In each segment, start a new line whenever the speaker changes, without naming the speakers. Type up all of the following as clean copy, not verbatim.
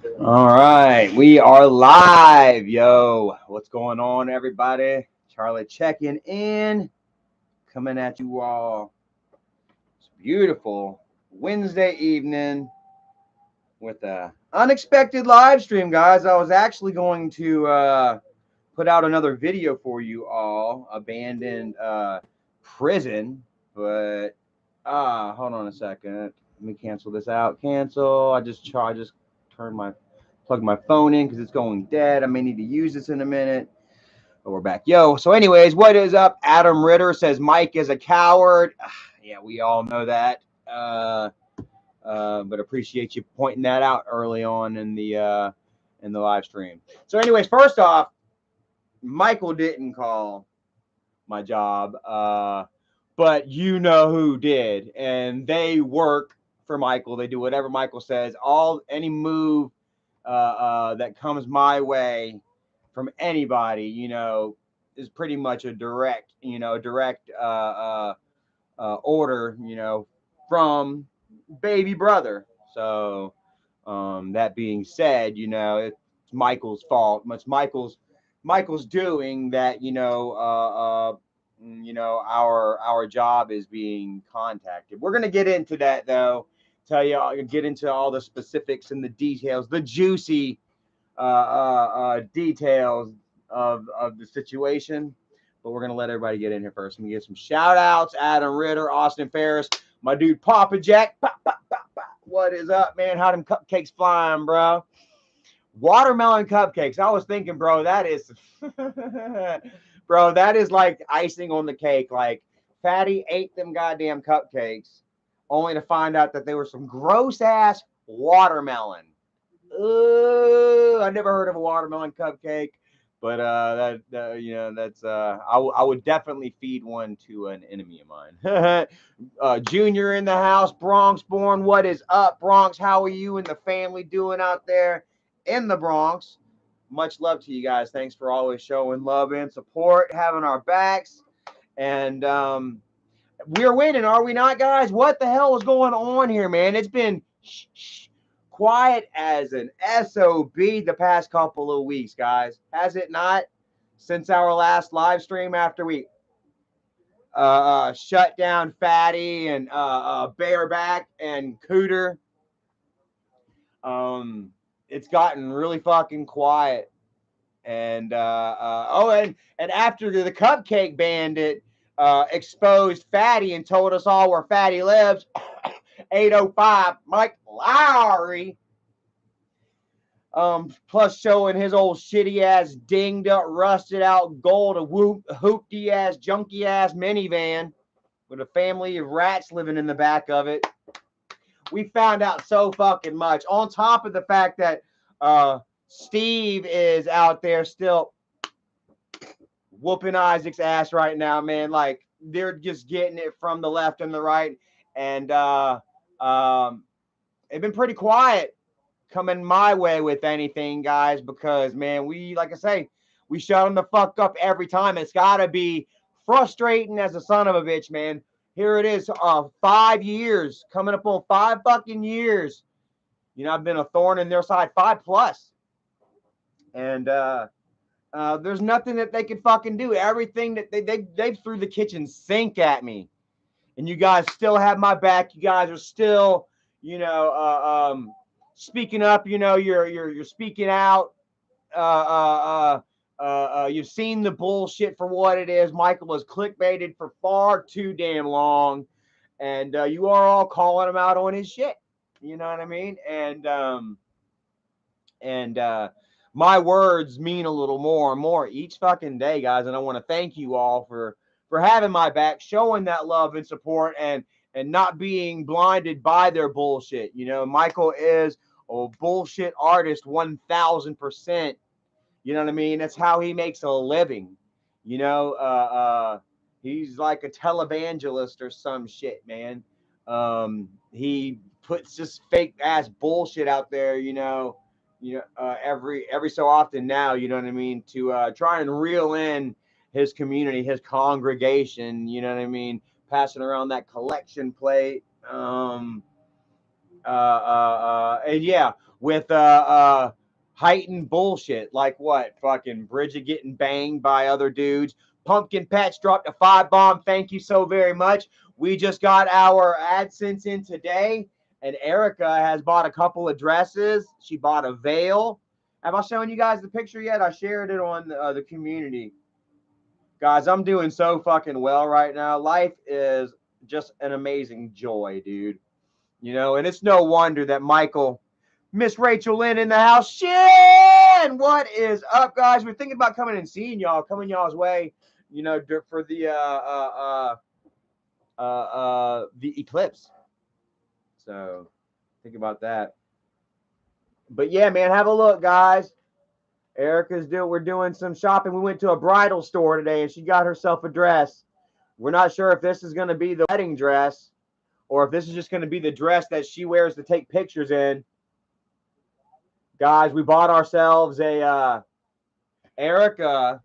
All right, we are live, yo. What's going on, everybody? Charlie checking in, coming at you all. It's beautiful Wednesday evening with a unexpected live stream, guys. I was actually going to put out another video for you all, abandoned prison, but hold on a second. Let me cancel this out. Cancel. I just turned my plug my phone in because it's going dead. I may need to use this in a minute. But we're back. Yo, so anyways, what is up? Adam Ritter says Mike is a coward. Yeah, we all know that. But appreciate you pointing that out early on in the live stream. So anyways, first off, Michael didn't call my job. But you know who did, and they work for Michael. They do whatever Michael says. Any move that comes my way from anybody, is pretty much a direct, order, from baby brother. So that being said, it's Michael's fault. It's Michael's doing that. Our job is being contacted. We're gonna get into that though. Get into all the specifics and the details, the juicy details of the situation. But we're gonna let everybody get in here first. Let me get some shout outs. Adam Ritter, Austin Ferris, my dude Papa Jack. Pop, pop, pop, pop. What is up, man? How them cupcakes flying, bro? Watermelon cupcakes. I was thinking, bro, that is bro, that is like icing on the cake. Like Fatty ate them goddamn cupcakes only to find out that they were some gross ass watermelon. I never heard of a watermelon cupcake, but that's I would definitely feed one to an enemy of mine. Junior in the house, Bronx born. What is up, Bronx? How are you and the family doing out there in the Bronx? Much love to you guys. Thanks for always showing love and support, having our backs, and we're winning, are we not, guys? What the hell is going on here, man? It's been quiet as an SOB the past couple of weeks, guys. Has it not? Since our last live stream after we shut down Fatty and Bareback and Cooter. It's gotten really fucking quiet. And and after the Cupcake Bandit exposed Fatty and told us all where Fatty lives, 805 Mike Lowry. Plus showing his old shitty ass, dinged up, rusted out gold, a hoopty ass, junky ass minivan with a family of rats living in the back of it. We found out so fucking much. On top of the fact that Steve is out there still whooping Isaac's ass right now, man. Like they're just getting it from the left and the right, and they've been pretty quiet coming my way with anything, guys, because man, like I say, we shut them the fuck up every time. It's gotta be frustrating as a son of a bitch, man. Here it is, 5 years, coming up on 5 fucking years. I've been a thorn in their side, 5+. And there's nothing that they can fucking do. Everything that they threw the kitchen sink at me. And you guys still have my back. You guys are still, speaking up, you're speaking out. You've seen the bullshit for what it is. Michael was clickbaited for far too damn long, and you are all calling him out on his shit. You know what I mean? And my words mean a little more and more each fucking day, guys. And I want to thank you all for having my back, showing that love and support, and not being blinded by their bullshit. Michael is a bullshit artist 1000%. You know what I mean? That's how he makes a living. He's like a televangelist or some shit, man. He puts just fake ass bullshit out there, every so often now, you know what I mean, to try and reel in his community, his congregation, you know what I mean, passing around that collection plate. And yeah, with heightened bullshit like what fucking Bridget getting banged by other dudes. Pumpkin Patch dropped a 5-bomb. Thank you so very much. We just got our AdSense in today, and Erica has bought a couple of dresses. She bought a veil. Have I shown you guys the picture yet? I shared it on the community. Guys, I'm doing so fucking well right now. Life is just an amazing joy, dude. You know, and it's no wonder that Michael, Miss Rachel Lynn in the house. Shit! What is up, guys? We're thinking about coming and seeing y'all, coming y'all's way, you know, for the eclipse. So think about that. But yeah, man, have a look, guys. We're doing some shopping. We went to a bridal store today and she got herself a dress. We're not sure if this is going to be the wedding dress or if this is just going to be the dress that she wears to take pictures in. Guys, we bought ourselves a Erica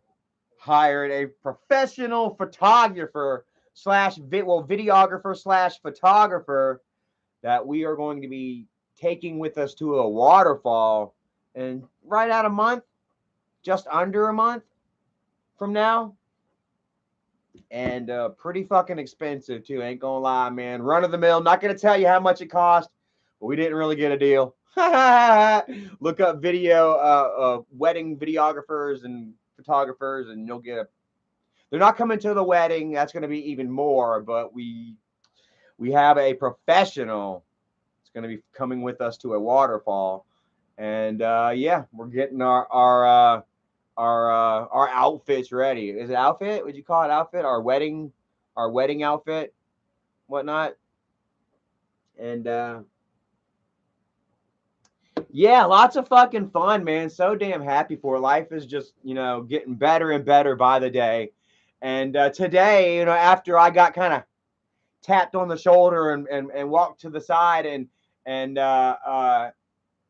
hired a professional photographer slash videographer slash photographer that we are going to be taking with us to a waterfall in right at a month, just under a month from now. And pretty fucking expensive too, ain't gonna lie, man. Run of the mill. Not gonna tell you how much it cost, but we didn't really get a deal. Look up video wedding videographers and photographers, and you'll get a. They're not coming to the wedding. That's going to be even more. But we have a professional. It's going to be coming with us to a waterfall, and yeah, we're getting our outfits ready. Is it outfit? Would you call it outfit? Our wedding outfit, whatnot, and. Yeah, lots of fucking fun, man. So damn happy for it. Life is just, you know, getting better and better by the day. And today, you know, after I got kind of tapped on the shoulder and walked to the side and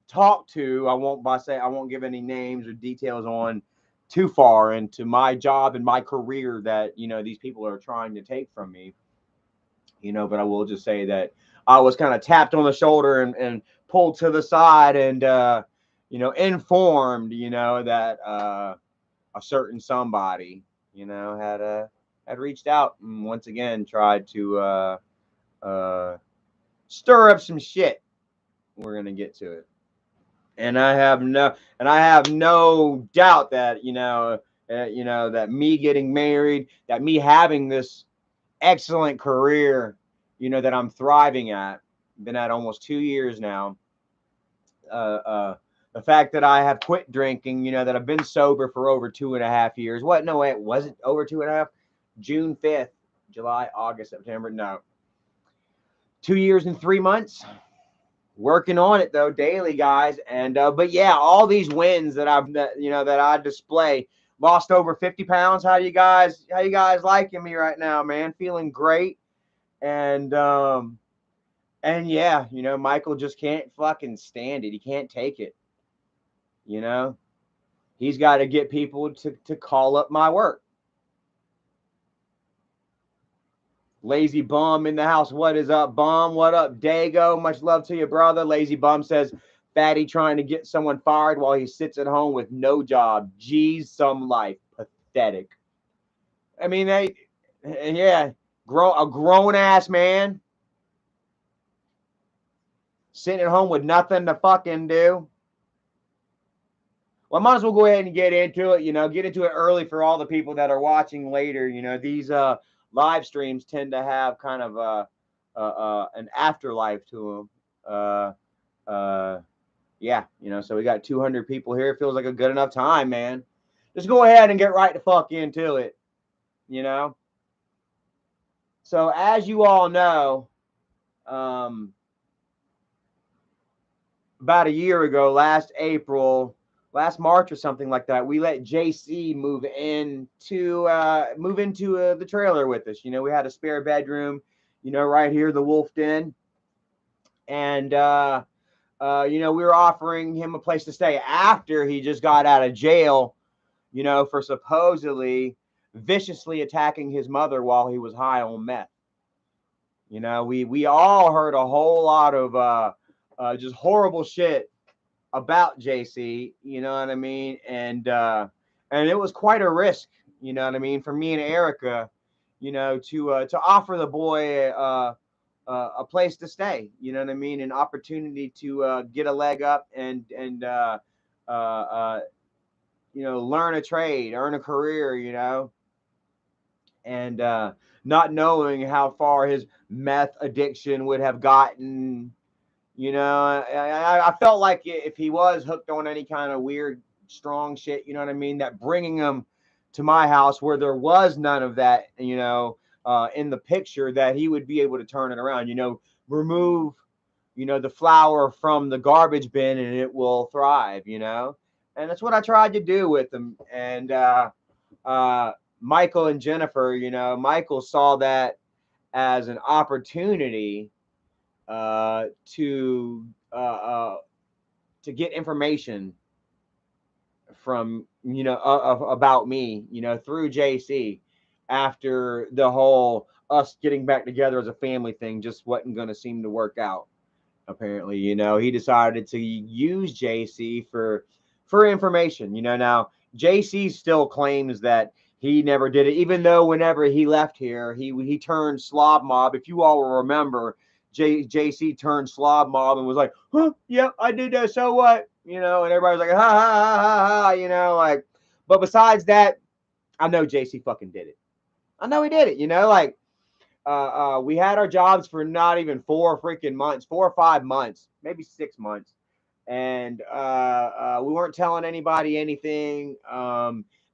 talked to, I won't give any names or details on too far into my job and my career that, you know, these people are trying to take from me. You know, but I will just say that I was kind of tapped on the shoulder and pulled to the side and you know, informed, you know, that a certain somebody, you know, had reached out and once again tried to stir up some shit. We're gonna get to it, and I have no doubt that you know that me getting married, that me having this excellent career, you know, that I'm thriving at, been at almost 2 years now. The fact that I have quit drinking, you know, that I've been sober for over 2.5 years. What? No, wait, was it over 2.5? June 5th, July, August, September. No, 2 years and 3 months. Working on it though, daily, guys. And but yeah, all these wins that I display. Lost over 50 pounds. How you guys liking me right now, man? Feeling great. And yeah, you know, Michael just can't fucking stand it. He can't take it. You know, he's got to get people to call up my work. Lazy Bum in the house. What is up, Bum? What up, Dago? Much love to you, brother. Lazy Bum says, Fatty trying to get someone fired while he sits at home with no job. Geez, some life. Pathetic. I mean, yeah, a grown ass man sitting at home with nothing to fucking do. Well, I might as well go ahead and get into it, you know, get into it early for all the people that are watching later. You know, these live streams tend to have kind of an afterlife to them. Yeah, you know, so we got 200 people here. It feels like a good enough time, man. Just go ahead and get right the fuck into it, you know. So as you all know, about a year ago, last March or something like that, we let JC move into the trailer with us. You know, we had a spare bedroom, you know, right here, the Wolf Den, and you know, we were offering him a place to stay after he just got out of jail, you know, for supposedly viciously attacking his mother while he was high on meth. You know, we all heard a whole lot of just horrible shit about JC, you know what I mean? And it was quite a risk, you know what I mean, for me and Erica, you know, to offer the boy a place to stay, you know what I mean, an opportunity to get a leg up and you know, learn a trade, earn a career, you know, and not knowing how far his meth addiction would have gotten. You know, I felt like if he was hooked on any kind of weird, strong shit, you know what I mean, that bringing him to my house where there was none of that, you know, in the picture, that he would be able to turn it around, you know, remove, you know, the flour from the garbage bin and it will thrive, you know. And that's what I tried to do with him. And uh, Michael and Jennifer, you know, Michael saw that as an opportunity uh, to uh, uh, to get information from, you know, about me, you know, through JC, after the whole us getting back together as a family thing just wasn't going to seem to work out. Apparently, you know, he decided to use JC for information. You know, now JC still claims that he never did it, even though whenever he left here, he turned slob mob. If you all will remember, JC turned slob mob and was like, "Huh, yep, I did that. So what?" You know, and everybody was like, "Ha ha ha ha ha," you know, like. But besides that, I know JC fucking did it. I know he did it. You know, like we had our jobs for not even 4 freaking months, 4 or 5 months, maybe 6 months, and we weren't telling anybody anything.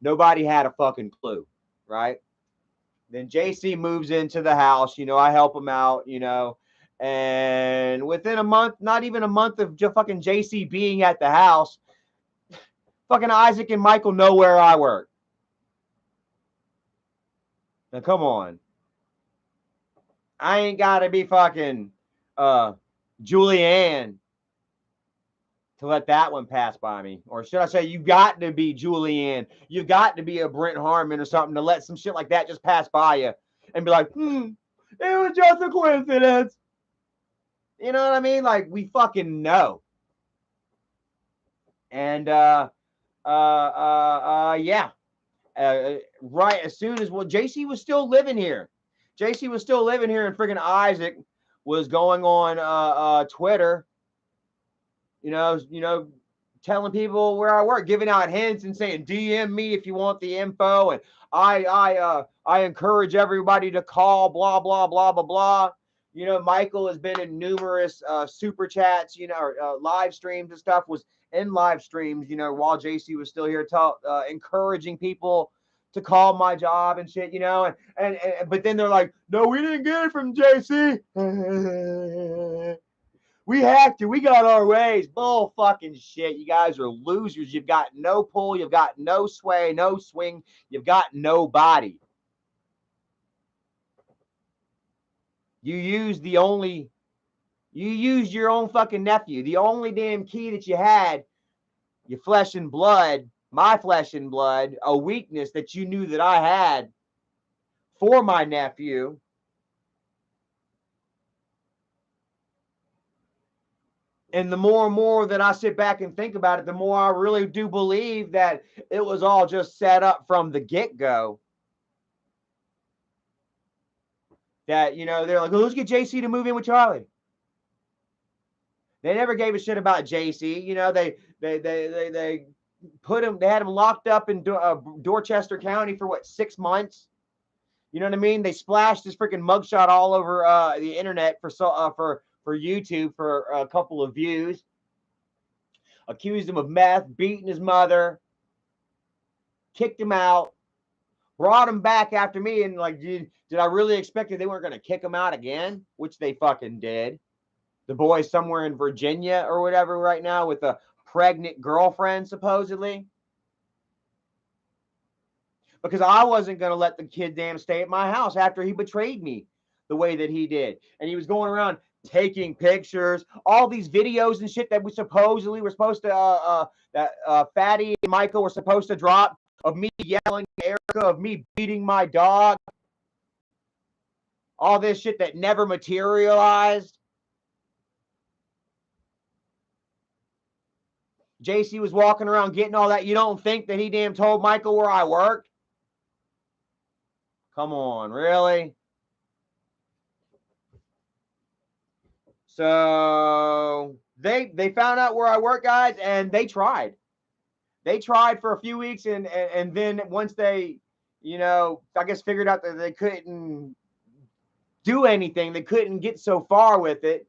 Nobody had a fucking clue, right? Then JC moves into the house. You know, I help him out. You know, and within a month, not even a month of fucking JC being at the house, fucking Isaac and Michael know where I work. Now, come on. I ain't gotta be fucking Julianne to let that one pass by me. Or should I say, you got to be Julianne. You got to be a Brent Harmon or something to let some shit like that just pass by you and be like, it was just a coincidence. You know what I mean? Like, we fucking know. And yeah. Right as soon as, well, JC was still living here. JC was still living here, and freaking Isaac was going on Twitter, you know, telling people where I work, giving out hints and saying DM me if you want the info, and I encourage everybody to call, blah blah blah blah blah. You know, Michael has been in numerous super chats, you know, or, live streams and stuff. Was in live streams, you know, while JC was still here, encouraging people to call my job and shit, you know, and but then they're like, no, we didn't get it from JC. We hacked it. We got our ways. Bull fucking shit. You guys are losers. You've got no pull. You've got no sway, no swing. You've got no body. You used your own fucking nephew. The only damn key that you had, your flesh and blood, my flesh and blood, a weakness that you knew that I had for my nephew. And the more and more that I sit back and think about it, the more I really do believe that it was all just set up from the get-go. That, you know, they're like, well, let's get JC to move in with Charlie. They never gave a shit about JC. You know, they put him, they had him locked up in Dorchester County for what, 6 months. You know what I mean? They splashed his freaking mugshot all over the internet for YouTube for a couple of views. Accused him of meth, beating his mother, kicked him out, brought him back after me, and like, did I really expect that they weren't going to kick him out again? Which they fucking did. The boy's somewhere in Virginia or whatever right now with a pregnant girlfriend, supposedly. Because I wasn't going to let the kid damn stay at my house after he betrayed me the way that he did. And he was going around taking pictures, all these videos and shit that we supposedly were supposed to, that Fatty and Michael were supposed to drop, of me yelling at Erica, of me beating my dog. All this shit that never materialized. JC was walking around getting all that. You don't think that he damn told Michael where I worked? Come on, really? So they found out where I work, guys, and they tried. They tried for a few weeks, and then once they, you know, I guess figured out that they couldn't do anything, they couldn't get so far with it.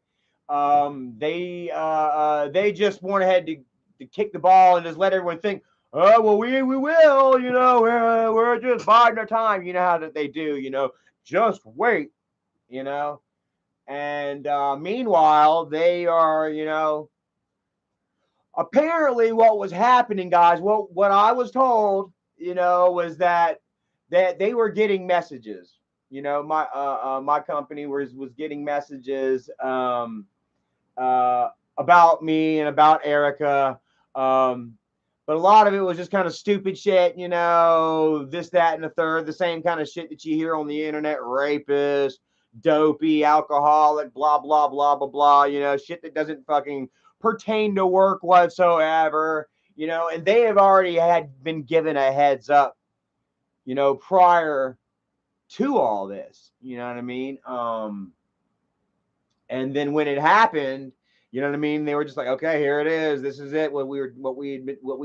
They just went ahead to kick the ball and just let everyone think, oh well, we will, you know, we're just biding our time. You know how that they do, you know, just wait, you know. And meanwhile, they are, you know, apparently what was happening, guys. What I was told, you know, was that they were getting messages. You know, my company was getting messages about me and about Erica. But a lot of it was just kind of stupid shit, you know, this, that, and the third, the same kind of shit that you hear on the internet, rapist, dopey, alcoholic, blah, blah, blah, blah, blah, you know, shit that doesn't fucking pertain to work whatsoever, you know, and they have already had been given a heads up, you know, prior to all this, you know what I mean? And then when it happened, you know what I mean? They were just like, okay, here it is. This is it. What we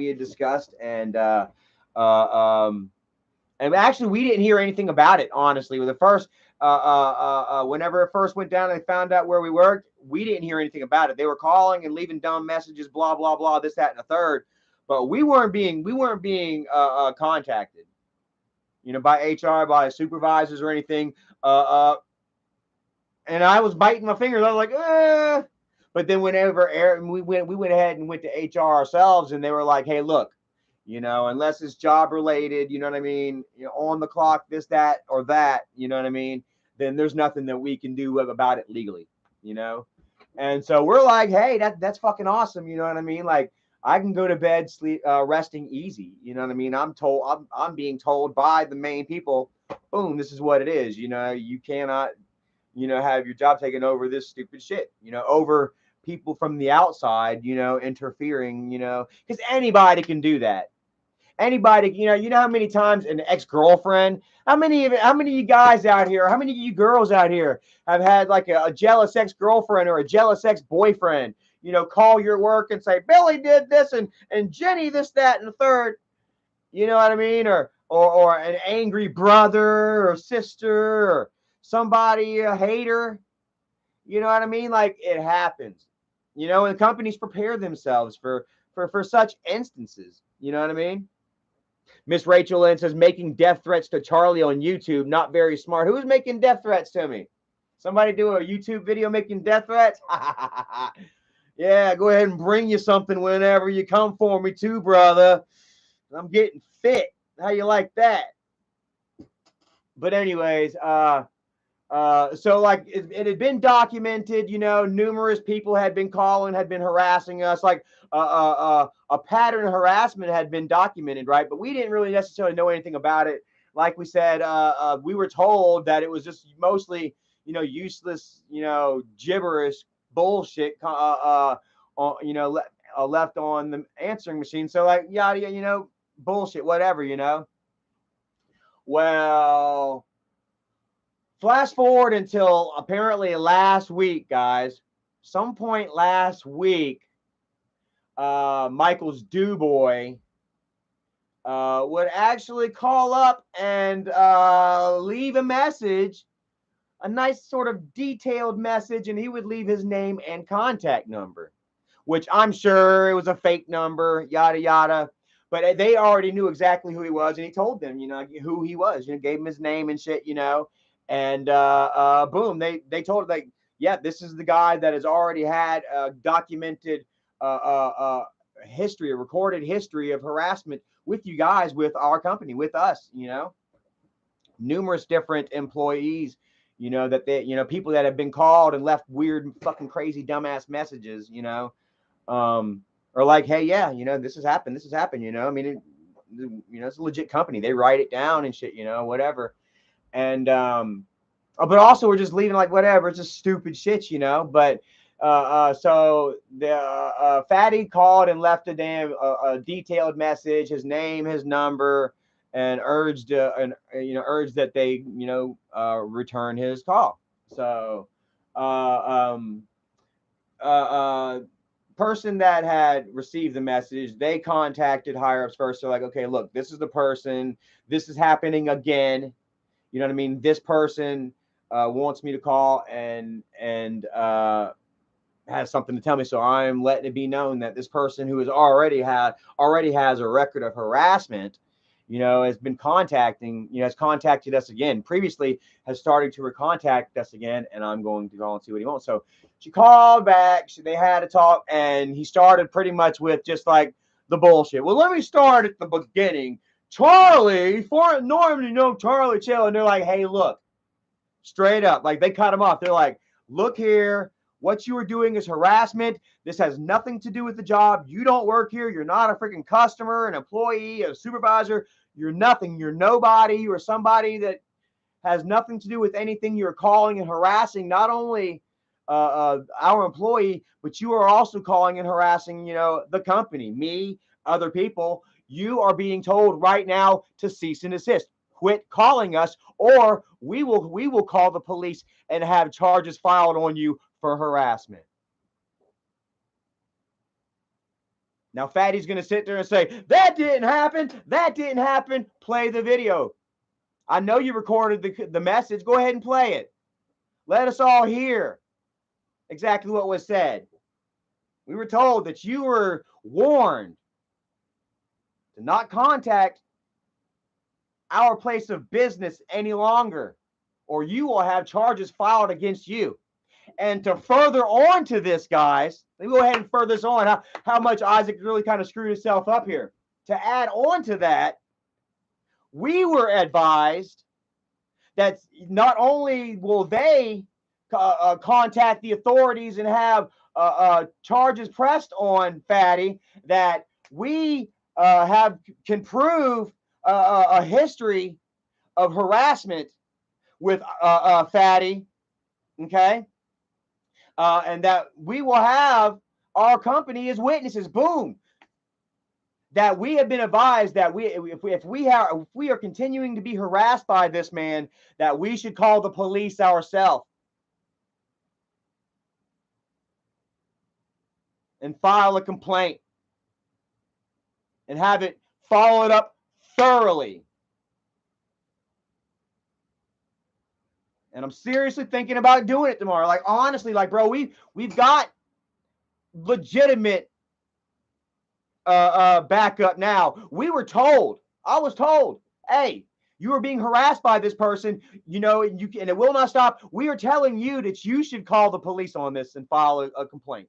had discussed. And actually we didn't hear anything about it, honestly. With the first, whenever it first went down and they found out where we worked, we didn't hear anything about it. They were calling and leaving dumb messages, blah, blah, blah, this, that, and the third. But we weren't being contacted, you know, by HR, by supervisors or anything. And I was biting my fingers. I was like, eh. But then whenever we went ahead and went to HR ourselves, and they were like, hey, look, you know, unless it's job related, you know what I mean, you know, on the clock, this, that, or that, you know what I mean, then there's nothing that we can do about it legally, you know. And so we're like, hey, that's fucking awesome, you know what I mean? Like, I can go to bed sleep resting easy, you know what I mean? I'm being told by the main people, boom, this is what it is, you know. You cannot, you know, have your job taken over this stupid shit, you know, over people from the outside, you know, interfering, you know, because anybody can do that. Anybody, you know how many times an ex-girlfriend, how many of you guys out here, how many of you girls out here have had like a jealous ex-girlfriend or a jealous ex-boyfriend, you know, call your work and say, Billy did this and Jenny this, that, and the third, you know what I mean? Or an angry brother or sister or somebody, a hater, you know what I mean? Like, it happens, you know, and companies prepare themselves for such instances, you know what I mean? Miss Rachel Lynn says, making death threats to Charlie on YouTube, not very smart. Who's making death threats to me? Somebody do a YouTube video making death threats? Yeah, go ahead and bring you something whenever you come for me too, brother. I'm getting fit. How you like that? But anyways, so like it had been documented, you know, numerous people had been calling, had been harassing us, like a pattern of harassment had been documented, right? But we didn't really necessarily know anything about it. Like we said, we were told that it was just mostly, you know, useless, you know, gibberish bullshit, you know, left on the answering machine. So like, yada, you know, bullshit, whatever, you know. Well, flash forward until apparently last week, guys. Some point last week, Michael's do boy would actually call up and leave a message, a nice sort of detailed message, and he would leave his name and contact number, which I'm sure it was a fake number, yada, yada. But they already knew exactly who he was, and he told them, you know, who he was. You know, gave him his name and shit, you know. And boom, they told him, like, yeah, this is the guy that has already had a documented history, a recorded history of harassment with you guys, with our company, with us, you know. Numerous different employees, you know, that they, you know, people that have been called and left weird, fucking crazy, dumbass messages, you know. Or like, hey, yeah, you know, this has happened, you know. I mean, you know, it's a legit company. They write it down and shit, you know, whatever. And but also we're just leaving like whatever, it's just stupid shit, you know. But So the Fatty called and left a detailed message, his name, his number, and urged urged that they return his call. So uh, uh, person that had received the message, they contacted higher ups first. They're like, okay, look, this is the person. This is happening again. You know what I mean? This person wants me to call and has something to tell me. So I'm letting it be known that this person who already has a record of harassment, has been has contacted us again. Previously has started to recontact us again, and I'm going to call and see what he wants. So she called back. They had a talk, and he started pretty much with just like the bullshit. Well, let me start at the beginning. Charlie, for normally no Charlie Chill, and they're like, hey, look, straight up, like they cut him off. They're like, look here, what you are doing is harassment. This has nothing to do with the job. You don't work here. You're not a freaking customer, an employee, a supervisor. You're nothing. You're nobody. You're somebody that has nothing to do with anything. You're calling and harassing not only our employee, but you are also calling and harassing, the company, me, other people. You are being told right now to cease and desist. Quit calling us, or we will call the police and have charges filed on you for harassment. Now, Fatty's going to sit there and say, that didn't happen. That didn't happen. Play the video. I know you recorded the message. Go ahead and play it. Let us all hear exactly what was said. We were told that you were warned to not contact our place of business any longer, or you will have charges filed against you. And to further on to this, guys, let me go ahead and further this on how much Isaac really kind of screwed himself up here. To add on to that, we were advised that not only will they contact the authorities and have charges pressed on Fatty, that we can prove a history of harassment with Fatty, okay, and that we will have our company as witnesses. Boom. That we have been advised that if we are continuing to be harassed by this man, that we should call the police ourselves and file a complaint and have it followed up thoroughly. And I'm seriously thinking about doing it tomorrow. Like, honestly, like, bro, we've got legitimate backup now. We were told, I was told, hey, you are being harassed by this person, and it will not stop. We are telling you that you should call the police on this and file a complaint.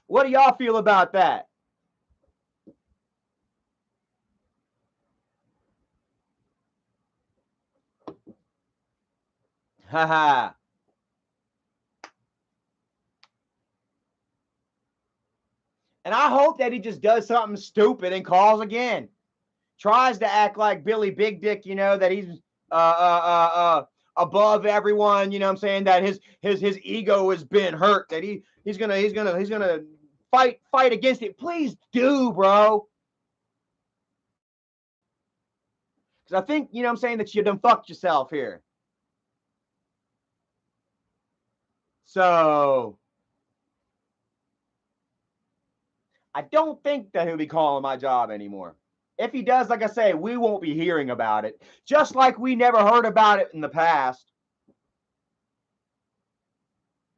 What do y'all feel about that? Haha. And I hope that he just does something stupid and calls again. Tries to act like Billy Big Dick, that he's above everyone, what I'm saying, that his ego has been hurt, that he's gonna fight against it. Please do, bro. Because I think, what I'm saying, that you done fucked yourself here. So I don't think that he'll be calling my job anymore. If he does, like I say, we won't be hearing about it. Just like we never heard about it in the past.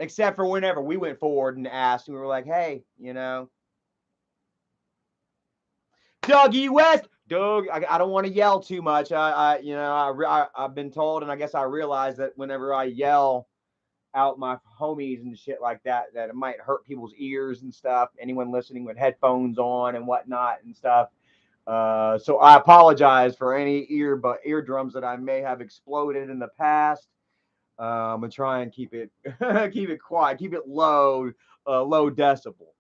Except for whenever we went forward and asked, and we were like, hey, Dougie West. Doug, I don't want to yell too much. I've been told, and I guess I realized that whenever I yell out my homies and shit like that it might hurt people's ears and stuff. Anyone listening with headphones on and whatnot and stuff. So I apologize for any eardrums that I may have exploded in the past. I'm gonna try and keep it quiet, keep it low decibel.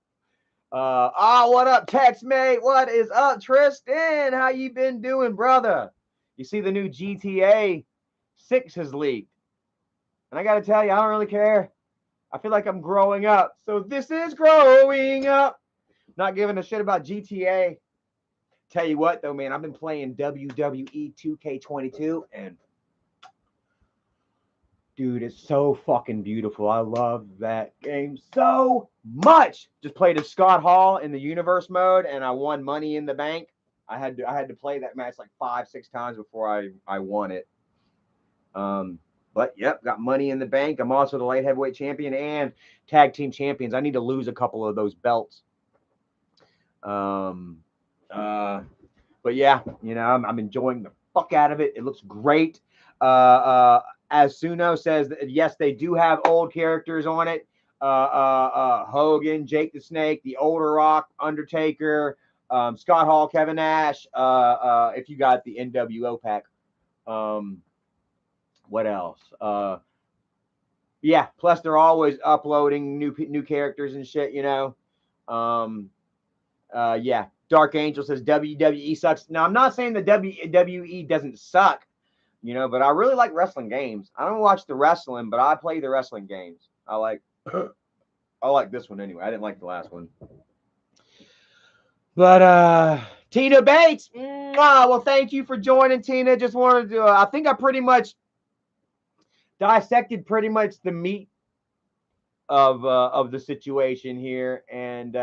What up, Tex mate? What is up, Tristan? How you been doing, brother? You see the new GTA 6 has leaked. And I got to tell you, I don't really care. I feel like I'm growing up. So this is growing up. Not giving a shit about GTA. Tell you what, though, man, I've been playing WWE 2K22, and dude, it's so fucking beautiful. I love that game so much. Just played as Scott Hall in the universe mode, and I won Money in the Bank. I had to play that match like 5-6 times before I won it. But yep, got Money in the Bank. I'm also the light heavyweight champion and tag team champions. I need to lose a couple of those belts. But yeah, you know, I'm enjoying the fuck out of it. It looks great. As Suno says, that yes, they do have old characters on it. Hogan, Jake the Snake, the Older Rock, Undertaker, Scott Hall, Kevin Nash. If you got the NWO pack. What else? Yeah. Plus, they're always uploading new characters and shit. You know. Yeah. Dark Angel says WWE sucks. Now, I'm not saying the WWE doesn't suck, you know, but I really like wrestling games. I don't watch the wrestling, but I play the wrestling games. I like this one anyway. I didn't like the last one. But Tina Bates, well, thank you for joining, Tina. Just wanted to I think I pretty much dissected pretty much the meat of the situation here, and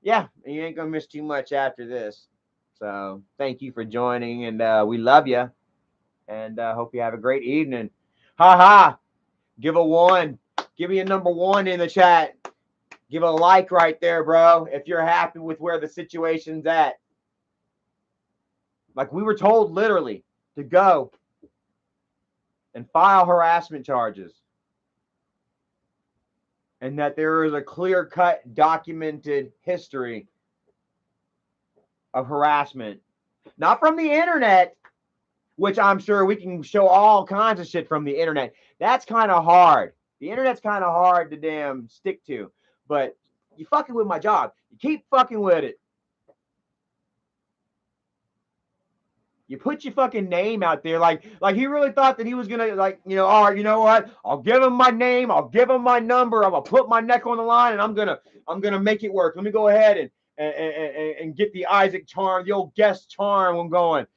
yeah, you ain't gonna miss too much after this. So thank you for joining, and we love you, and hope you have a great evening. Ha ha! Give a 1. Give me a number 1 in the chat. Give a like right there, bro, if you're happy with where the situation's at. Like we were told literally to go and file harassment charges. And that there is a clear-cut documented history of harassment. Not from the internet, which I'm sure we can show all kinds of shit from the internet. That's kind of hard. The internet's kind of hard to damn stick to. But you fucking with my job. You keep fucking with it. You put your fucking name out there, like he really thought that he was gonna, like, you know, all right, you know what? I'll give him my name, I'll give him my number, I'm gonna put my neck on the line, and I'm gonna make it work. Let me go ahead and get the Isaac charm, the old guest charm. I'm going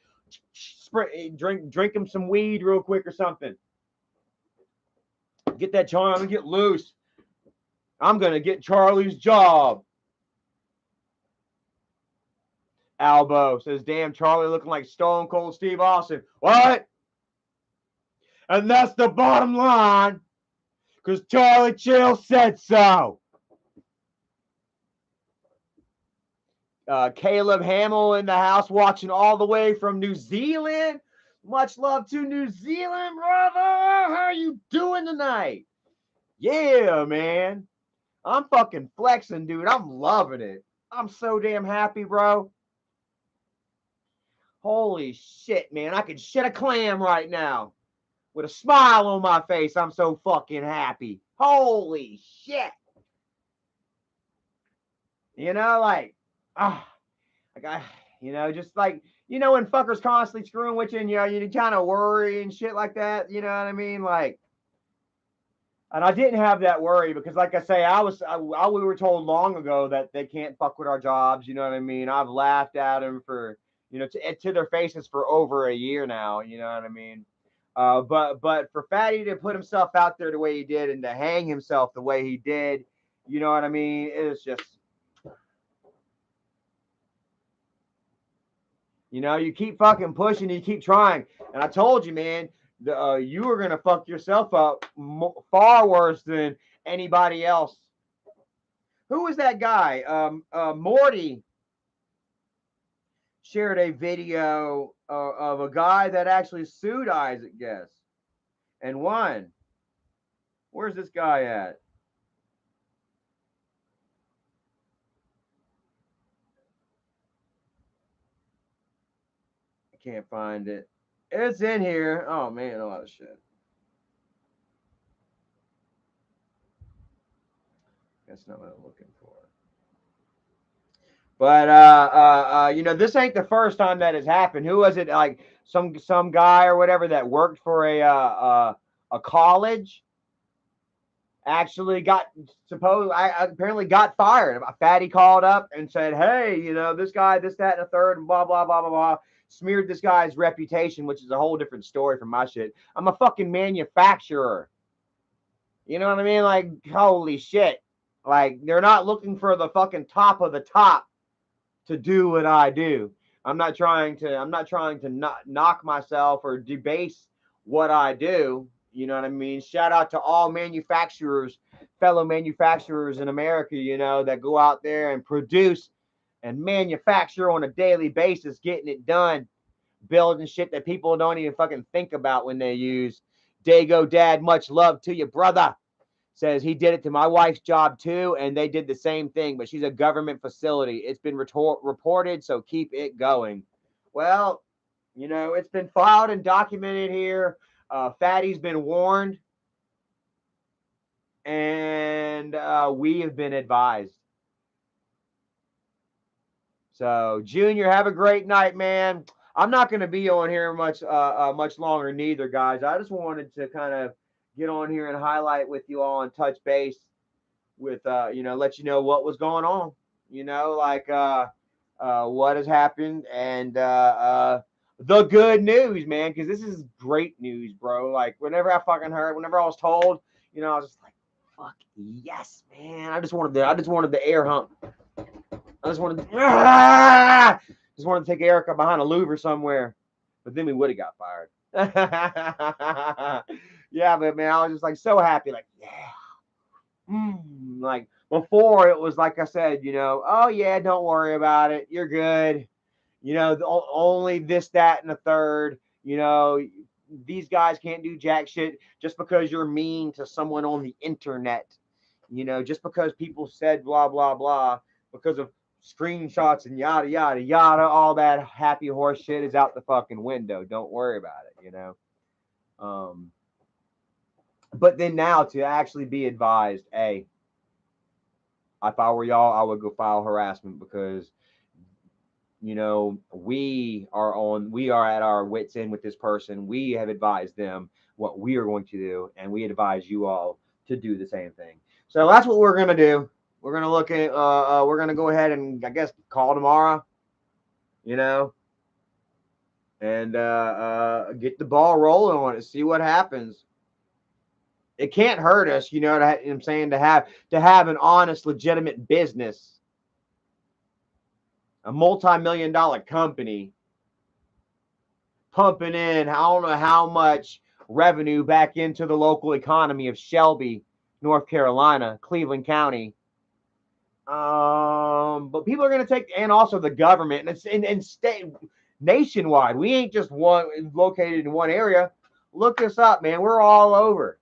drink him some weed real quick or something. Get that charm and get loose. I'm gonna get Charlie's job. Albo says, damn, Charlie looking like Stone Cold Steve Austin. What? And that's the bottom line, because Charlie Chill said so. Caleb Hamill in the house watching all the way from New Zealand. Much love to New Zealand, brother. How are you doing tonight? Yeah, man. I'm fucking flexing, dude. I'm loving it. I'm so damn happy, bro. Holy shit, man. I could shit a clam right now with a smile on my face. I'm so fucking happy. Holy shit. You know, like, you know, just like, you know, when fuckers constantly screwing with you and, you know, you kind of worry and shit like that. You know what I mean? Like, and I didn't have that worry because, like I say, we were told long ago that they can't fuck with our jobs. You know what I mean? I've laughed at them for, you know, to their faces for over a year now. You know what I mean? But for Fatty to put himself out there the way he did and to hang himself the way he did, you know what I mean? It's just, you know, you keep fucking pushing, you keep trying. And I told you, man, you were going to fuck yourself up far worse than anybody else. Who was that guy? Morty shared a video of a guy that actually sued Isaac Guest and won. Where's this guy at? I can't find it. It's in here. Oh, man, a lot of shit. That's not what I'm looking for. But you know, this ain't the first time that has happened. Who was it? Like some guy or whatever that worked for a college actually got apparently got fired. A fatty called up and said, "Hey, you know, this guy, this, that, and a third, and blah blah blah blah blah." Smeared this guy's reputation, which is a whole different story from my shit. I'm a fucking manufacturer. You know what I mean? Like, holy shit. Like, they're not looking for the fucking top of the top to do what I do. I'm not trying to knock myself or debase what I do. You know what I mean? Shout out to all manufacturers, fellow manufacturers in America, you know, that go out there and produce and manufacture on a daily basis, getting it done, building shit that people don't even fucking think about when they use. Dago Dad, much love to you, brother. Says he did it to my wife's job too, and they did the same thing, but she's a government facility. It's been reported, so keep it going. Well, you know, it's been filed and documented here. Fatty's been warned, and we have been advised. So, Junior, have a great night, man. I'm not going to be on here much longer, neither, guys. I just wanted to kind of get on here and highlight with you all and touch base with you know, let you know what was going on, you know, like what has happened, and the good news, man, because this is great news, bro. Like, whenever I was told, you know, I was just like, fuck yes, man. I just wanted the air hump. I just wanted to take Erica behind a louver somewhere, but then we would have got fired. Yeah, but man, I was just like so happy, like, yeah. Like, before, it was like I said, you know, oh yeah, don't worry about it, you're good. You know, only this, that, and the third. You know, these guys can't do jack shit just because you're mean to someone on the internet. You know, just because people said blah blah blah because of screenshots and yada yada yada, all that happy horse shit is out the fucking window. Don't worry about it. You know. But then now to actually be advised, hey, if I were y'all, I would go file harassment, because you know, we are at our wits end with this person. We have advised them what we are going to do, and we advise you all to do the same thing. So that's what we're gonna do. We're gonna look at we're gonna go ahead and, I guess, call tomorrow, you know, and get the ball rolling on it, see what happens. It can't hurt us, you know, I'm saying, to have an honest, legitimate business, a multi-million-dollar company pumping in, I don't know how much revenue back into the local economy of Shelby, North Carolina, Cleveland County. But people are going to take, and also the government, and it's in state, nationwide. We ain't just one located in one area. Look us up, man. We're all over.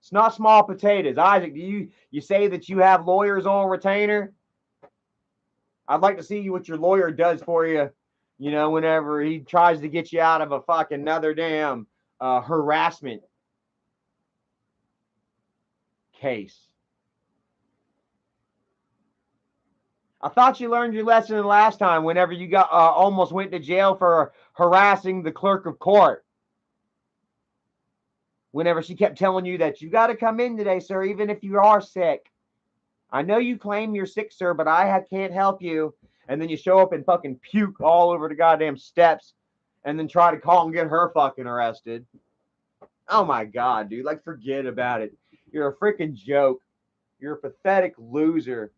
It's not small potatoes. Isaac, do you say that you have lawyers on retainer? I'd like to see what your lawyer does for you, you know, whenever he tries to get you out of a fucking another damn harassment case. I thought you learned your lesson the last time whenever you got almost went to jail for harassing the clerk of court. Whenever she kept telling you that you got to come in today, sir, even if you are sick. I know you claim you're sick, sir, but I can't help you. And then you show up and fucking puke all over the goddamn steps, and then try to call and get her fucking arrested. Oh my God, dude. Like, forget about it. You're a freaking joke. You're a pathetic loser.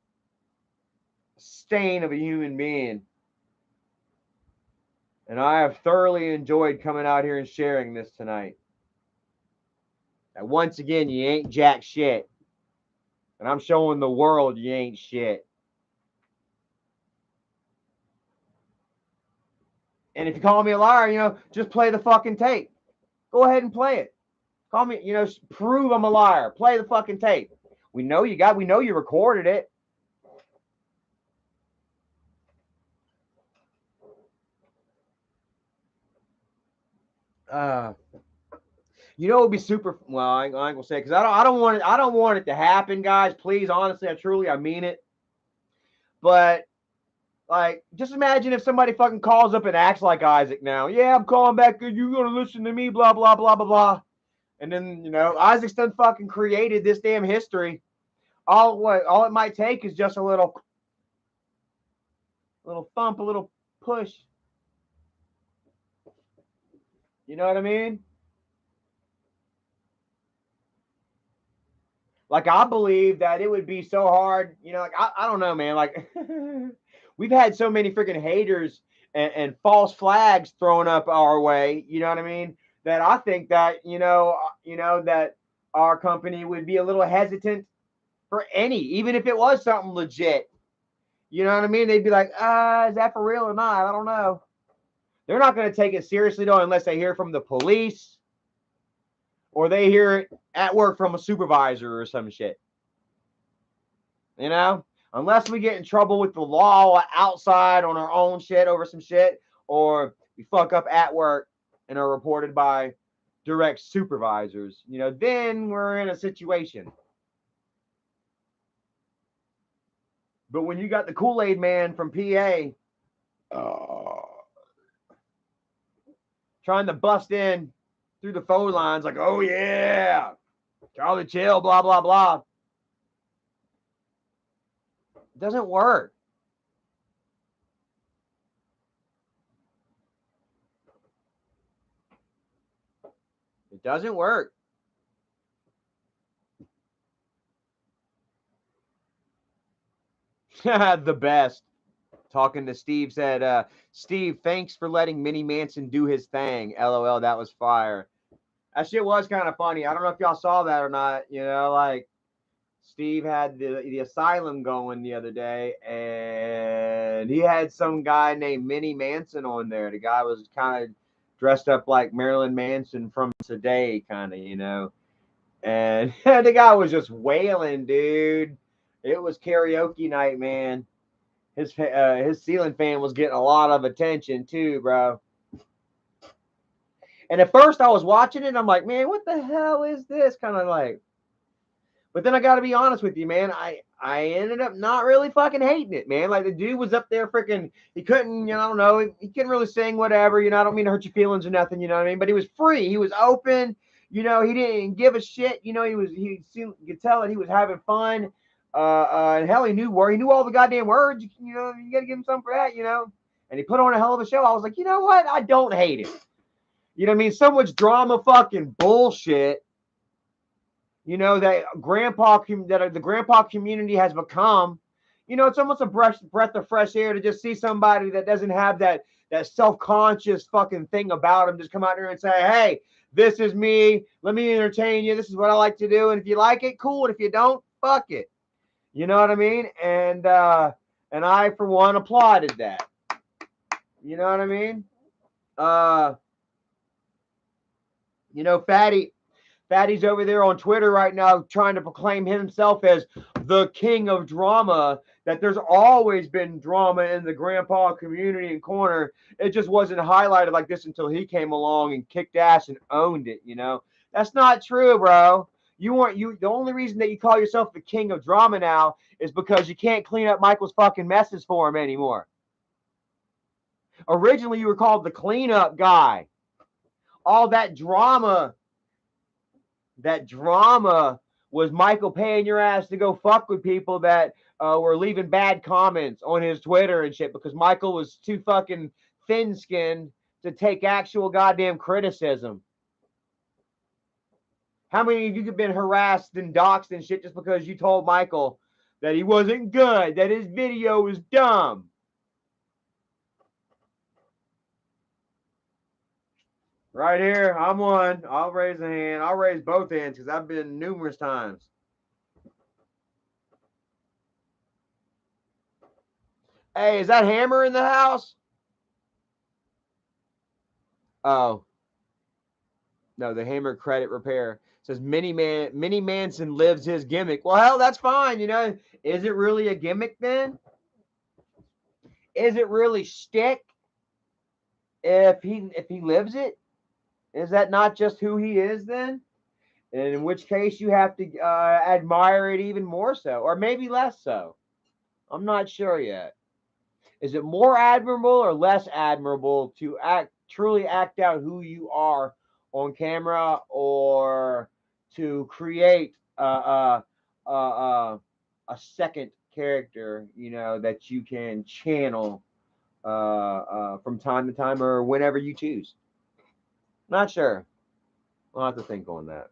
Stain of a human being. And I have thoroughly enjoyed coming out here and sharing this tonight. And once again, you ain't jack shit. And I'm showing the world you ain't shit. And if you call me a liar, you know, just play the fucking tape. Go ahead and play it. Call me, you know, prove I'm a liar. Play the fucking tape. We know you recorded it. You know, it would be super. Well, I ain't gonna say, because I don't want it to happen, guys. Please, honestly, I mean it. But like, just imagine if somebody fucking calls up and acts like Isaac now. Yeah, I'm calling back because you're gonna listen to me, blah blah blah blah blah. And then, you know, Isaac's done fucking created this damn history. All it might take is just a little thump, a little push. You know what I mean? Like, I believe that it would be so hard, you know, like, I don't know, man. Like, we've had so many freaking haters and false flags thrown up our way, you know what I mean? That I think that, that our company would be a little hesitant for any, even if it was something legit. You know what I mean? They'd be like, is that for real or not? I don't know. They're not going to take it seriously, though, unless they hear from the police or they hear it at work from a supervisor or some shit. You know? Unless we get in trouble with the law outside on our own shit over some shit, or we fuck up at work and are reported by direct supervisors, you know, then we're in a situation. But when you got the Kool-Aid man from PA trying to bust in through the phone lines like, oh yeah, Charlie chill, blah, blah, blah. It doesn't work. It doesn't work. The best. Talking to Steve said, Steve, thanks for letting Minnie Manson do his thing. LOL, that was fire. That shit was kind of funny. I don't know if y'all saw that or not. You know, like, Steve had the asylum going the other day, and he had some guy named Minnie Manson on there. The guy was kind of dressed up like Marilyn Manson from today, kind of, you know. And the guy was just wailing, dude. It was karaoke night, man. His ceiling fan was getting a lot of attention too, bro. And at first I was watching it, I'm like, man, what the hell is this? Kind of like, but then I got to be honest with you, man. I ended up not really fucking hating it, man. Like, the dude was up there freaking, he couldn't, you know, I don't know, he couldn't really sing, whatever, you know. I don't mean to hurt your feelings or nothing, you know what I mean? But he was free, he was open, you know. He didn't give a shit, you know. You could tell that he was having fun. And hell, he knew all the goddamn words. You know, you got to give him something for that, you know. And he put on a hell of a show. I was like, you know what? I don't hate it. You know what I mean? So much drama, fucking bullshit. You know, that the grandpa community has become. You know, it's almost a breath of fresh air to just see somebody that doesn't have that self-conscious fucking thing about them just come out there and say, hey, this is me. Let me entertain you. This is what I like to do. And if you like it, cool. And if you don't, fuck it. You know what I mean? And I, for one, applauded that. You know what I mean? You know, Fatty's over there on Twitter right now trying to proclaim himself as the king of drama, that there's always been drama in the grandpa community and corner. It just wasn't highlighted like this until he came along and kicked ass and owned it, you know? That's not true, bro. The only reason that you call yourself the king of drama now is because you can't clean up Michael's fucking messes for him anymore. Originally, you were called the cleanup guy. All that drama was Michael paying your ass to go fuck with people that were leaving bad comments on his Twitter and shit, because Michael was too fucking thin-skinned to take actual goddamn criticism. How many of you have been harassed and doxxed and shit just because you told Michael that he wasn't good, that his video was dumb? Right here, I'm one. I'll raise a hand. I'll raise both hands because I've been numerous times. Hey, is that Hammer in the house? Oh. No, the Hammer Credit Repair says Minnie Manson lives his gimmick. Well, hell, that's fine. You know, is it really a gimmick then? Is it really shtick if he lives it? Is that not just who he is then? And in which case you have to admire it even more so, or maybe less so. I'm not sure yet. Is it more admirable or less admirable to truly act out who you are on camera, or to create a second character, that you can channel from time to time or whenever you choose? Not sure. I'll have to think on that.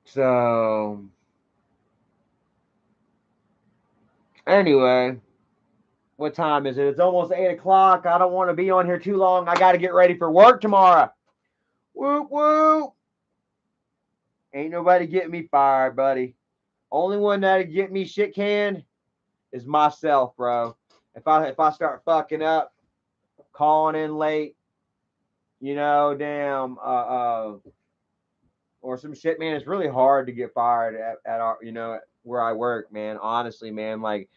So, anyway, what time is it? It's almost 8 o'clock. I don't want to be on here too long. I got to get ready for work tomorrow. Whoop, whoop. Ain't nobody getting me fired, buddy. Only one that'll get me shit canned is myself, bro. If I start fucking up, calling in late, damn, or some shit, man, it's really hard to get fired at our, where I work, man. Honestly, man, like,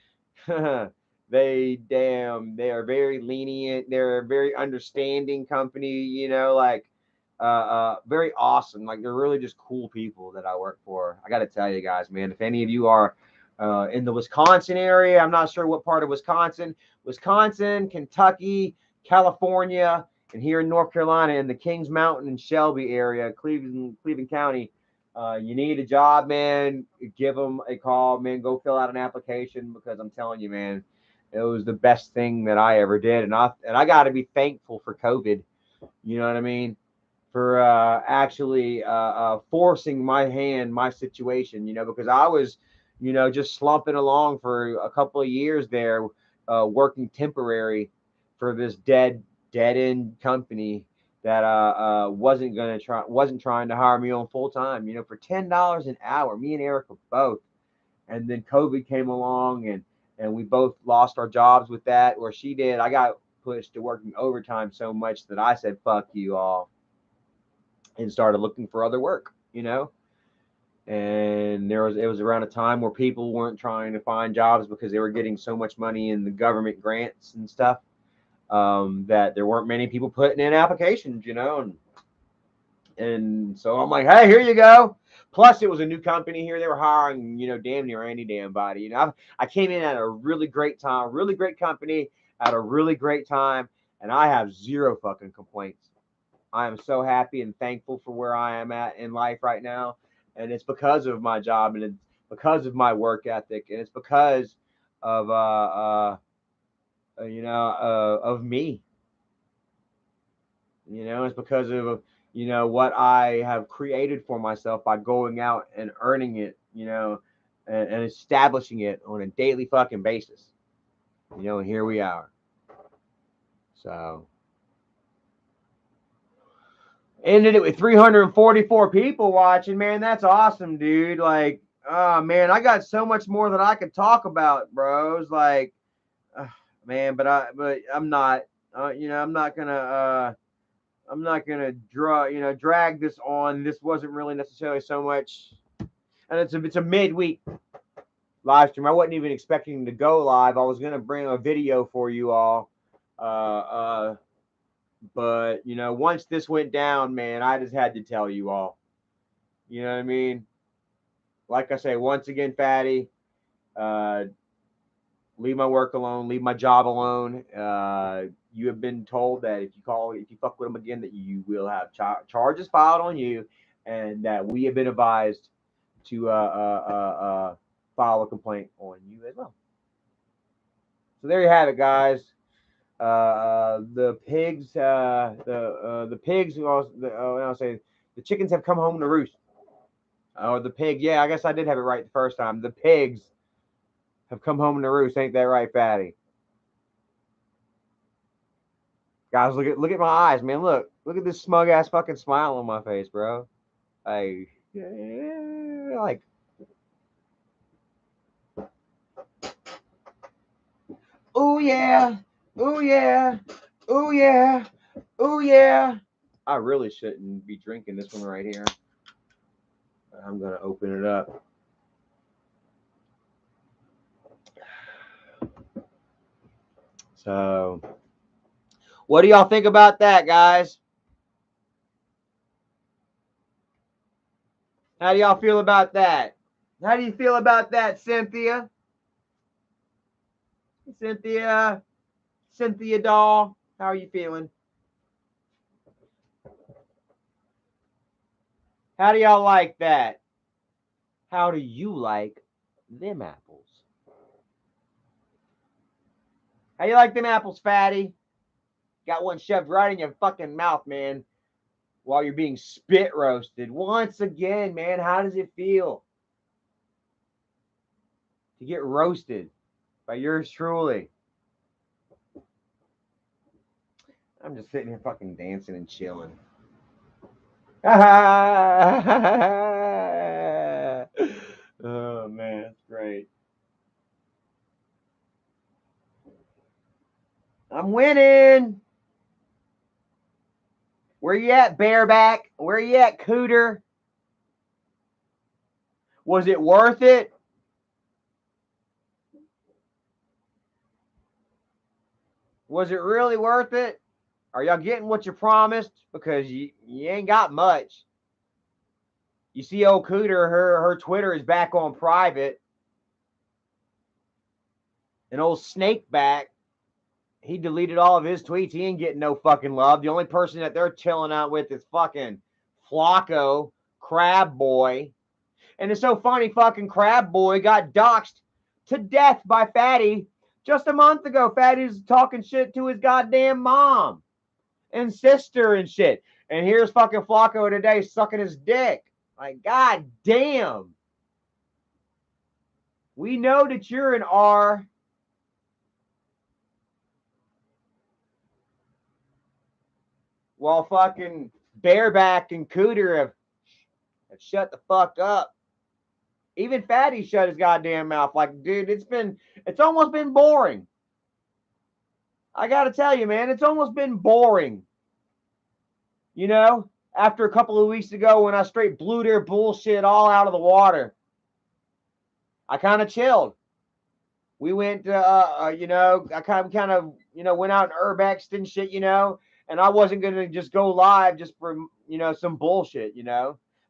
they are very lenient. They're a very understanding company, like, very awesome. Like, they're really just cool people that I work for. I got to tell you guys, man, if any of you are in the Wisconsin area, I'm not sure what part of Wisconsin, Kentucky, California, and here in North Carolina in the Kings Mountain and Shelby area, Cleveland County, you need a job, man, give them a call, man. Go fill out an application, because I'm telling you, man, it was the best thing that I ever did. And I got to be thankful for COVID. You know what I mean? For actually forcing my situation, because I was, just slumping along for a couple of years there, working temporary for this dead end company that wasn't trying to hire me on full time, for $10 an hour. Me and Erica both. And then COVID came along, and we both lost our jobs with that, or she did. I got pushed to working overtime so much that I said, fuck you all, and started looking for other work, and it was around a time where people weren't trying to find jobs because they were getting so much money in the government grants and stuff, that there weren't many people putting in applications, and so I'm like, hey, here you go. Plus, it was a new company here. They were hiring, damn near any damn body. I came in at a really great time, really great company at a really great time, and I have zero fucking complaints. I am so happy and thankful for where I am at in life right now. And it's because of my job, and it's because of my work ethic, and it's because of, of me. It's because of, what I have created for myself by going out and earning it, and establishing it on a daily fucking basis. And here we are. So, ended it with 344 people watching, man. That's awesome, dude. Like, oh man, I got so much more that I could talk about, bros. Like, man, but I'm not, I'm not gonna drag this on. This wasn't really necessarily so much, and it's a midweek live stream. I wasn't even expecting to go live. I was gonna bring a video for you all, but once this went down, man, I just had to tell you all. You know what I mean? Like I say, once again, Fatty, leave my work alone, leave my job alone. You have been told that if you fuck with them again, that you will have charges filed on you, and that we have been advised to file a complaint on you as well. So there you have it, guys. The pigs, the pigs. I'll say the chickens have come home to roost. Oh, the pig. Yeah, I guess I did have it right the first time. The pigs have come home to roost. Ain't that right, Fatty? Guys, look at my eyes, man. Look at this smug ass fucking smile on my face, bro. Like, like. Oh yeah, oh yeah, oh yeah, oh yeah. I really shouldn't be drinking this one right here. I'm gonna open it up. So, what do y'all think about that, guys? How do y'all feel about that? How do you feel about that, Cynthia? Cynthia doll, how are you feeling? How do y'all like that? How do you like them apples? How you like them apples, fatty? Got one shoved right in your fucking mouth, man, while you're being spit roasted. Once again, man, how does it feel to get roasted by yours truly? I'm just sitting here fucking dancing and chilling. Oh, man, that's great. I'm winning. Where you at, bareback? Where you at, cooter? Was it worth it? Was it really worth it? Are y'all getting what you promised? Because you ain't got much. You see old Cooter, her Twitter is back on private. And old Snakeback, he deleted all of his tweets. He ain't getting no fucking love. The only person that they're chilling out with is fucking Flacco, Crab Boy. And it's so funny, fucking Crab Boy got doxxed to death by Fatty just a month ago. Fatty's talking shit to his goddamn mom and sister and shit. And here's fucking Flacco today sucking his dick. Like, god damn. We know that you're an R. While fucking Bareback and Cooter have shut the fuck up. Even Fatty shut his goddamn mouth. Like, dude, it's almost been boring. I gotta tell you, man, it's almost been boring. You know, after a couple of weeks ago when I straight blew their bullshit all out of the water, I kind of chilled. We went, I kind of, went out and urbexed and shit, and I wasn't gonna just go live just for, some bullshit,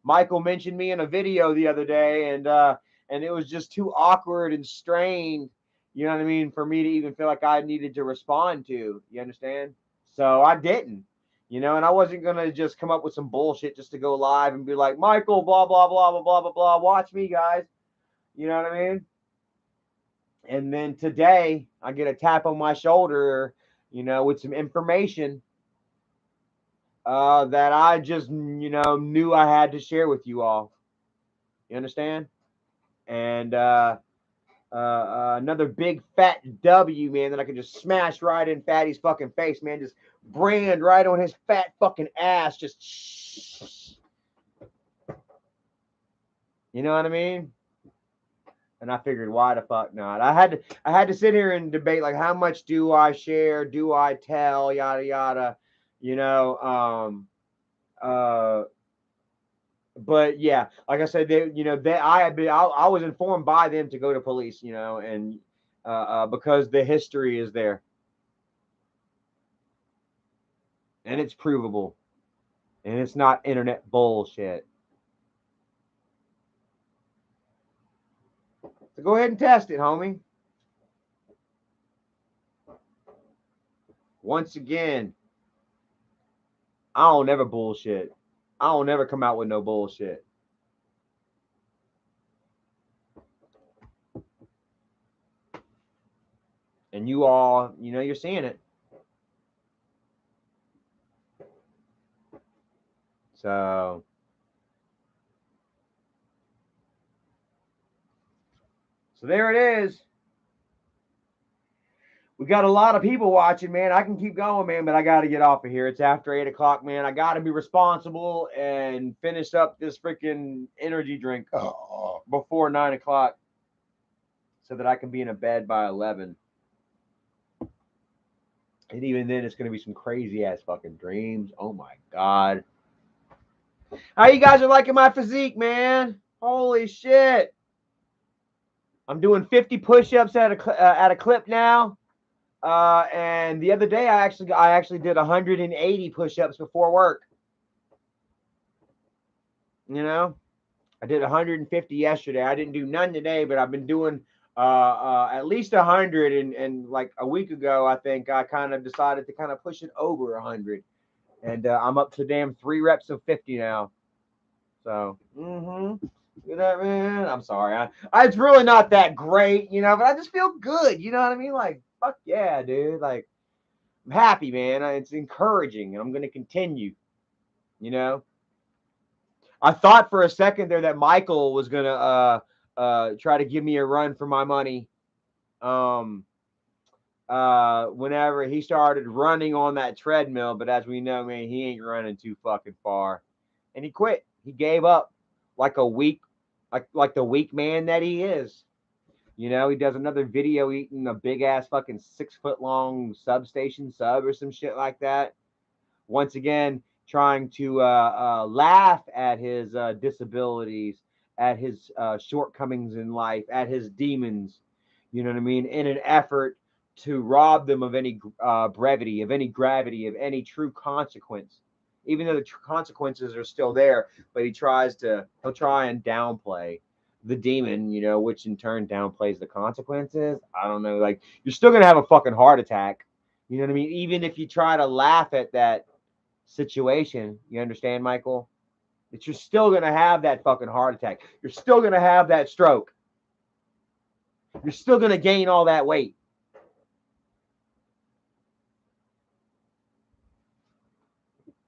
Michael mentioned me in a video the other day, and it was just too awkward and strained, you know what I mean, for me to even feel like I needed to respond to. You understand? So I didn't, and I wasn't gonna just come up with some bullshit just to go live and be like, Michael, blah blah blah blah blah blah blah. Watch me, guys. You know what I mean? And then today I get a tap on my shoulder, with some information that I just, knew I had to share with you all. You understand? And another big fat W, man, that I could just smash right in Fatty's fucking face, man. Just brand right on his fat fucking ass. Just, you know what I mean? And I figured, why the fuck not? I had to sit here and debate, like, how much do I share? Do I tell? Yada yada. You know, but yeah, like I said, I was informed by them to go to police, and because the history is there, and it's provable, and it's not internet bullshit. So go ahead and test it, homie. Once again, I don't never bullshit. I don't never come out with no bullshit. And you all, you're seeing it. So there it is. We got a lot of people watching, man. I can keep going, man, but I got to get off of here. It's after 8 o'clock, man. I got to be responsible and finish up this freaking energy drink before 9 o'clock so that I can be in a bed by 11. And even then, it's going to be some crazy ass fucking dreams. Oh my God. How you guys are liking my physique, man? Holy shit. I'm doing 50 push-ups at a clip now. And the other day, I actually did 180 push-ups before work. I did 150 yesterday. I didn't do none today, but I've been doing at least 100. And like a week ago, I think I kind of decided to kind of push it over 100. And I'm up to damn 3 reps of 50 now. So, you know, man, I'm sorry. It's really not that great, you know, but I just feel good. You know what I mean? Like, fuck yeah, dude. Like, I'm happy, man. It's encouraging, and I'm going to continue, you know. I thought for a second there that Michael was going to try to give me a run for my money. Whenever he started running on that treadmill, but as we know, man, he ain't running too fucking far. And he quit. He gave up like a weak, like the weak man that he is. You know, he does another video eating a big ass fucking 6 foot long substation sub or some shit like that. Once again, trying to laugh at his disabilities, at his shortcomings in life, at his demons. You know what I mean? In an effort to rob them of any brevity, of any gravity, of any true consequence. Even though the consequences are still there, but he'll try and downplay the demon, you know, which in turn downplays the consequences. I don't know. Like, you're still going to have a fucking heart attack. You know what I mean? Even if you try to laugh at that situation, you understand, Michael? That you're still going to have that fucking heart attack. You're still going to have that stroke. You're still going to gain all that weight.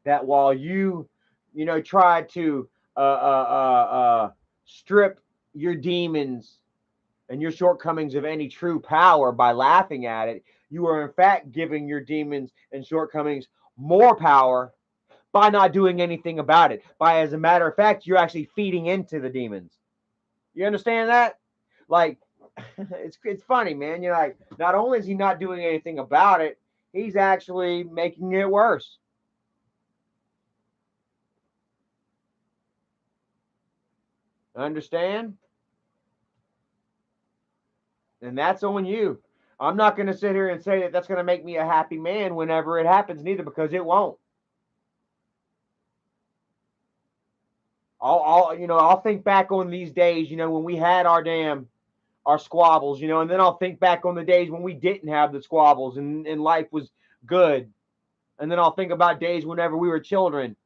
That while you know, try to strip your demons and your shortcomings of any true power by laughing at it, you are in fact giving your demons and shortcomings more power by not doing anything about it. By, as a matter of fact, you're actually feeding into the demons. You understand that? Like, it's funny, man. You're like, not only is he not doing anything about it, he's actually making it worse. Understand? And that's on you. I'm not going to sit here and say that that's going to make me a happy man whenever it happens, neither, because it won't. I'll think back on these days, you know, when we had our squabbles, you know, and then I'll think back on the days when we didn't have the squabbles and life was good. And then I'll think about days whenever we were children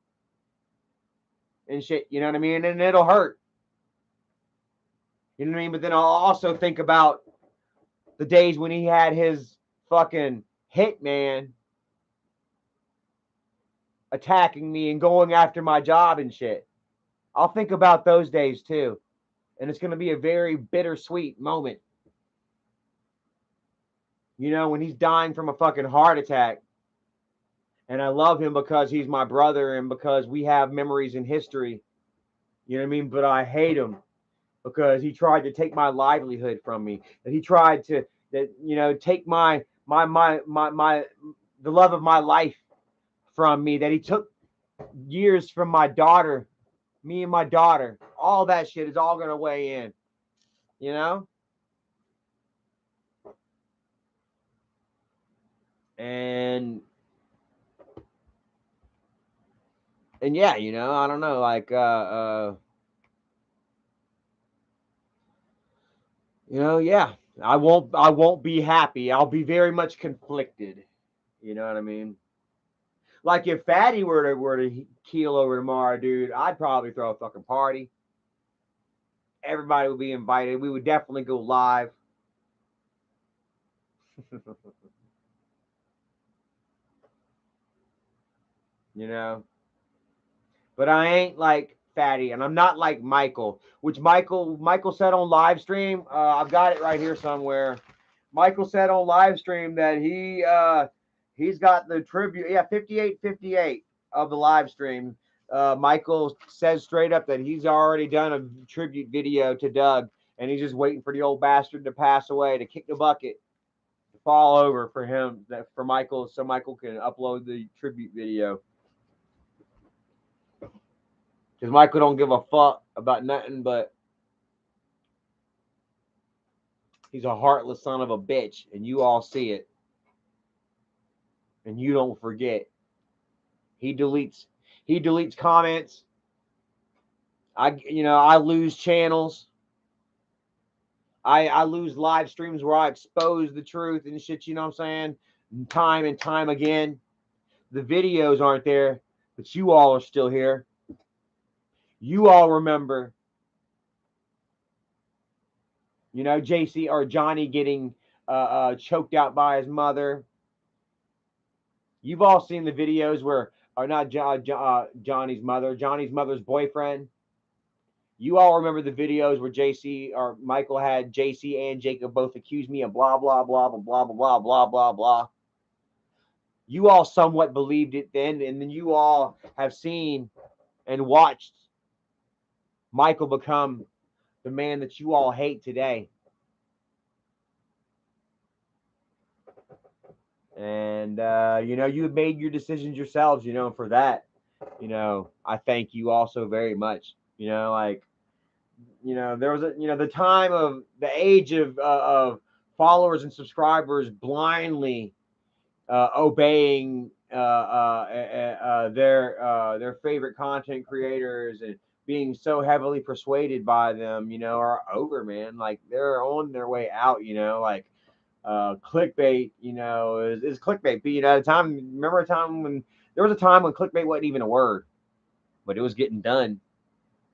and shit, you know what I mean? And it'll hurt. You know what I mean? But then I'll also think about the days when he had his fucking hitman attacking me and going after my job and shit. I'll think about those days too. And it's going to be a very bittersweet moment. You know, when he's dying from a fucking heart attack. And I love him because he's my brother and because we have memories in history. You know what I mean? But I hate him because he tried to take my livelihood from me. That he tried to, take my the love of my life from me. That he took years from my daughter, me and my daughter. All that shit is all gonna weigh in. You know? And yeah, you know, I don't know, like yeah, I won't be happy. I'll be very much conflicted. You know what I mean? Like if Fatty were to keel over tomorrow, dude, I'd probably throw a fucking party. Everybody would be invited. We would definitely go live. You know? But I ain't like Fatty, and I'm not like Michael, which Michael said on live stream. I've got it right here somewhere. Michael said on live stream that he's got the tribute. Yeah, 58 of the live stream. Michael says straight up that he's already done a tribute video to Doug, and he's just waiting for the old bastard to pass away to kick the bucket, to fall over for him, for Michael, so Michael can upload the tribute video. Because Michael don't give a fuck about nothing, but he's a heartless son of a bitch, and you all see it. And you don't forget. He deletes comments. I lose channels. I lose live streams where I expose the truth and shit, you know what I'm saying? Time and time again. The videos aren't there, but you all are still here. You all remember, JC or Johnny getting choked out by his mother. You've all seen the videos where, or not Johnny's mother's boyfriend. You all remember the videos where JC or Michael had JC and Jacob both accused me of blah, blah, blah, blah, blah, blah, blah, blah, blah, blah. You all somewhat believed it then, and then you all have seen and watched Michael become the man that you all hate today. And, you have made your decisions yourselves, for that, I thank you all so very much. There was the time of the age of followers and subscribers blindly obeying their favorite content creators and being so heavily persuaded by them, are over, man. Like, they're on their way out, like clickbait, is clickbait. But, at a time, remember a time when there was a time when clickbait wasn't even a word, but it was getting done.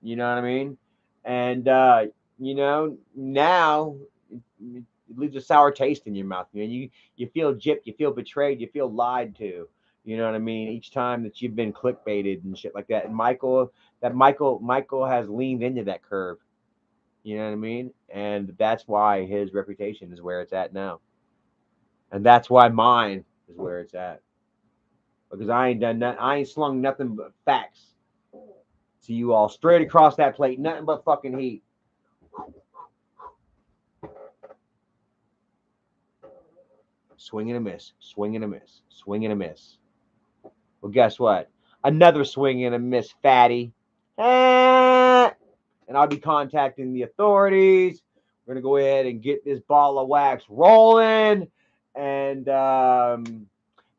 You know what I mean? And, now it leaves a sour taste in your mouth. You feel gypped, you feel betrayed, you feel lied to. You know what I mean? Each time that you've been clickbaited and shit like that. And Michael has leaned into that curve. You know what I mean? And that's why his reputation is where it's at now. And that's why mine is where it's at. Because I ain't slung nothing but facts to you all straight across that plate. Nothing but fucking heat. Swing and a miss, swing and a miss, swing and a miss. Well, guess what? Another swing and a miss, fatty. And I'll be contacting the authorities. We're going to go ahead and get this ball of wax rolling. And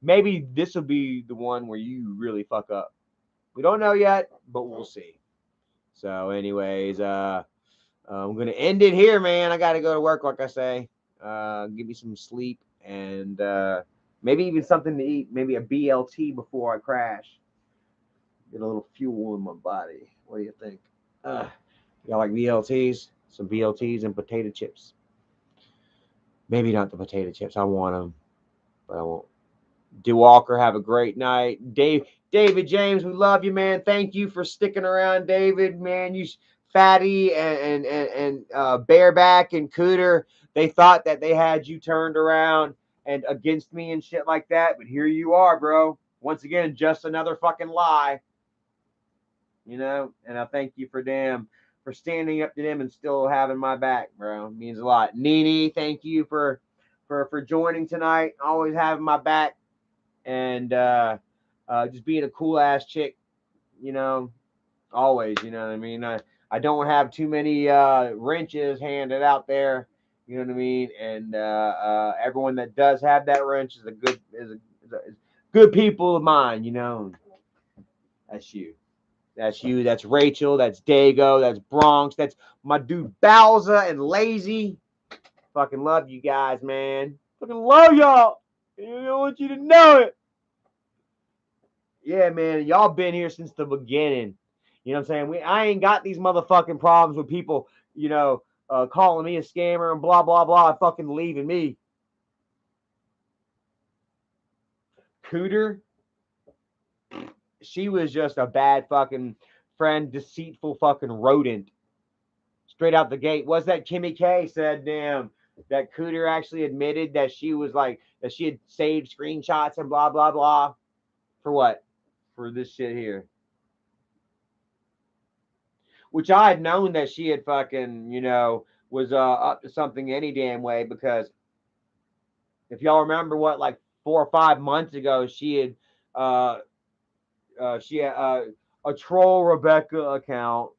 maybe this will be the one where you really fuck up. We don't know yet, but we'll see. So anyways, I'm going to end it here, man. I got to go to work, like I say. Give me some sleep and maybe even something to eat. Maybe a BLT before I crash. Get a little fuel in my body. What do you think? Y'all like BLTs? Some BLTs and potato chips. Maybe not the potato chips. I want them, but I won't. DeWalker, have a great night. David James, we love you, man. Thank you for sticking around, David. Man, you Fatty and Bareback and Cooter, they thought that they had you turned around and against me and shit like that, but here you are, bro. Once again, just another fucking lie. And I thank you for standing up to them and still having my back, bro. It means a lot. Nene, thank you for joining tonight, always having my back, and just being a cool ass chick, always, you know what I mean? I don't have too many wrenches handed out there, you know what I mean? And everyone that does have that wrench is good people of mine, That's you. That's you. That's Rachel. That's Dago. That's Bronx. That's my dude Bowser and Lazy. Fucking love you guys, man. Fucking love y'all. I want you to know it. Yeah, man. Y'all been here since the beginning. You know what I'm saying? I ain't got these motherfucking problems with people, calling me a scammer and blah, blah, blah, fucking leaving me. Cooter, she was just a bad fucking friend, deceitful fucking rodent. Straight out the gate. Was that Kimmy K said, damn, that Cooter actually admitted that she was like, that she had saved screenshots and blah, blah, blah. For what? For this shit here. Which I had known that she had fucking, was up to something any damn way, because if y'all remember what, like 4 or 5 months ago, she had a troll Rebecca account